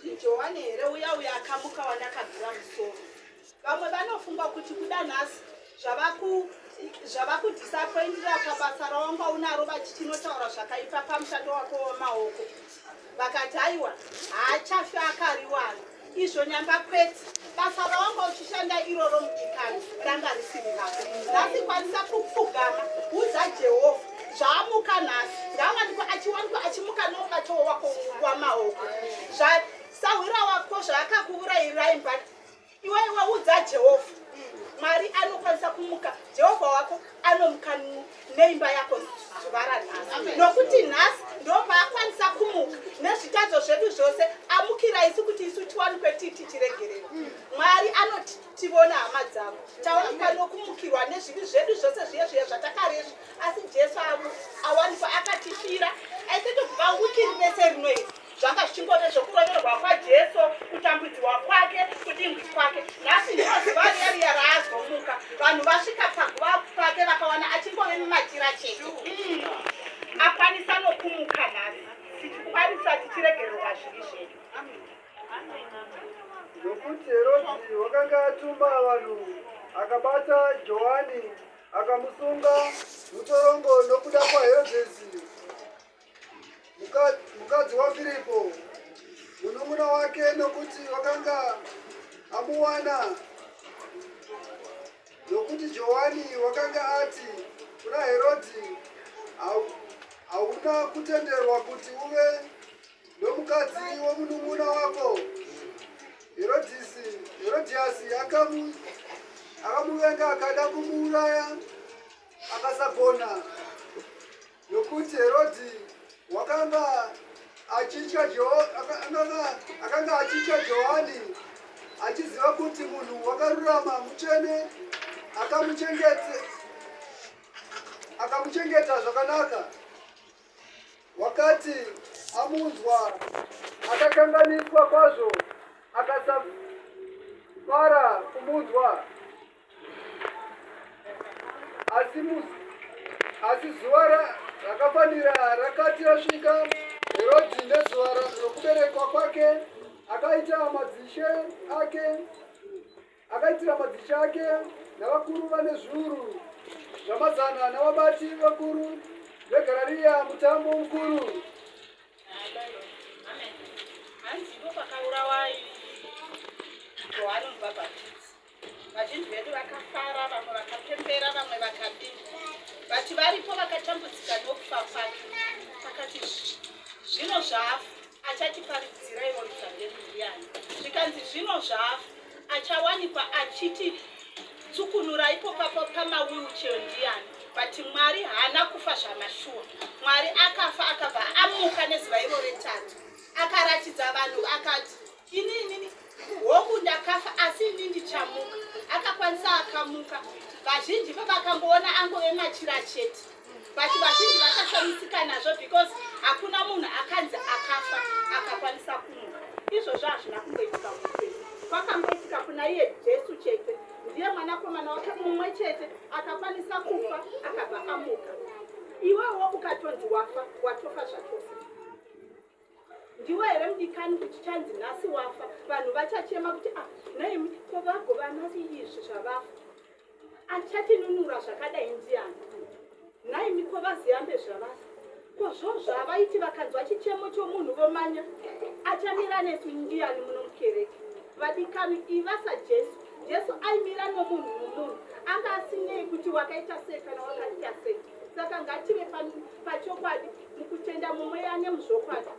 Johani here uya akamuka wanakagura musoro. Vamwe vanofunga kuti kuda nhasi zvava kudhisapoindira pabasa rawanga unaro vachinotaura zvakaipa pamushando wako wemaoko. Vakati aiwa haachafi akariwana. Izvo nyamba kwete. Basa rawanga uchishanda iroro mudikani ranga risiri rako. Nhasi kwanisa kupfugama udza Jehovha zvaamuka nhasi. Ndawanikwa achiwanikwa achimuka nomubato wako wamaoko. Sawira wako zvakakuurayira imba. Iwe udza Jehovha. Mwari anokwanisa kumuka. Jehovha wako anomuka neimba yako zuva ranhasi. Nokuti nhasi ndopaakwanisa kumuka nezvitadzo zvedu zvose amukira isu kuti isu tiwanikwe tichiregererwa. Mwari anotivona hama dzavo. Tawanikwa nokumukirwa nezvivi zvedu zvose zviye zvatakarezva. Asi Jesu awanikwa akatifira. Aitotobva wikiri rese rinoita. Zvanga zvichingove zvokuroverwa kwaJesu, kutambudzwa kwake, kudingwa kwake. Nhasi ndiro zuva riya raazomuka. Vanhu vasvika paguva pake vakawana achingove mumachira chete. Akwanisa nokumuka nhasi. Tichikwanisa tichiregererwa zvivi zvedu. Nokuti Herodhi wakanga atuma vanhu akabata Johani akamusunga mutorongo nokuda kwaHerodhesi mukadzi waFiripo munun'una wake, nokuti wakanga amuwana. Nokuti Johani wakanga ati kuna Herodhi, hauna kutenderwa kuti uve nomukadzi womunun'una wako. Herodhiasi akamuvenga akada kumuuraya akasagona. Nokuti Herodhi wakanga achitya Johani achiziva kuti munhu wakarurama mutsvene akamuchengeta zvakanaka. Wakati amunzwa akakanganiswa kwazvo akasafara kumunzwa. Asi zuva rakafanira rakati rasvika, Herodhi nezuva rokuberekwa kwake akaitira madzishe ake navakuru vane zviuru zvamazana navabati vakuru veGarirea mutambo mukuru. Hanzipo pakaurawa Johani Mubhabhatidzi. Vazhinji vedu vakafara, vamwe vakapembera, vamwe vakadini. Vati varipo vakatambudzika nokufa kwake. Vakati zvino zvafa achatiparidzira iro ruzamberi ndiani. Zvikanzi zvino zvafa achawanikwa achiti tsukunura ipopapo pamawheelchair ndiani. But Mwari haana kufa zvamashuwa. Mwari akafa akabva amuka nezuva iro retatu. Akaratidza vanhu akati inini hongu ndakafa asi ini ndichamuka. Akakwanisa akamuka. Vazhinji vakangoona angove machira chete. But vazhinji vakashamisika nazvo because hakuna munhu akanzi akafa akakwanisa kumuka. Izvozvo hazvina kungoitika muupenyu. Kwakangoitika kuna iye Jesu chete. Ndiye mwanakomana wake mumwe chete akakwanisa kufa akabva amuka. Iwewo ukatonzi wafa watofa zvachose. Ndiwe here mudikani kuti chanzi nhasi wafa, vanhu vachachema kuti naimi kovagova nhasi izvi zvavafa. Achatinunura zvakadai ndiani? Naimi kovaziyambe zvavafa. Kozvo zvavaiti vakanzwa chichemo chomunhu vomanya. Achamira nesu ndiani munomukereke? Vadikani ivasa Jesu. Jesu aimira nomunhu nomunhu. Anga asinei kuti wakaita sei kana wakaita sei. Saka ngative pachokwadi mukutenda mumwe ane muzvokwadi.